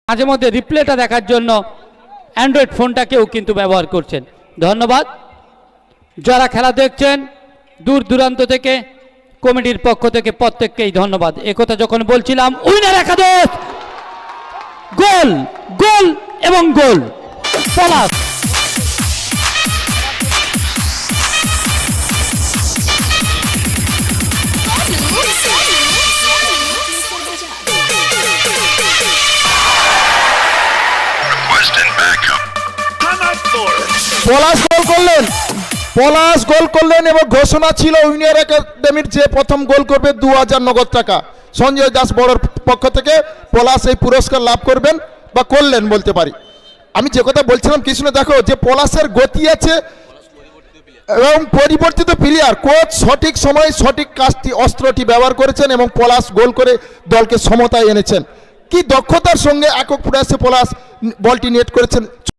মাঝে মধ্যে রিপ্লেটা দেখার জন্য অ্যান্ড্রয়েড ফোনটাকেও কিন্তু ব্যবহার করছেন। ধন্যবাদ। যারা খেলা দেখছেন দূর দূরান্ত থেকে, কমিটির পক্ষ থেকে প্রত্যেককেই ধন্যবাদ। একথা যখন বলছিলাম, উইনার একাদশ, গোল গোল এবং গোল। পলাশ পলাশ গোল করলেন এবং ঘোষণা ছিল উইনার একাডেমির যে প্রথম গোল করবে 2000 নগদ টাকা। সঞ্জয় দাস বড়র পক্ষ থেকে পলাশ এই পুরস্কার লাভ করবেন বা করলেন বলতে পারি। আমি যে কথা বলছিলাম কৃষ্ণ, দেখো যে পলাশের গতি আছে এবং পরিবর্তিত প্লেয়ার, কোচ সঠিক সময় সঠিক কাজটি অস্ত্রটি ব্যবহার করেছেন এবং পলাশ গোল করে দলকে সমতায় এনেছেন। কি দক্ষতার সঙ্গে একক প্রয়াসে পলাশ বলটি নেট করেছেন।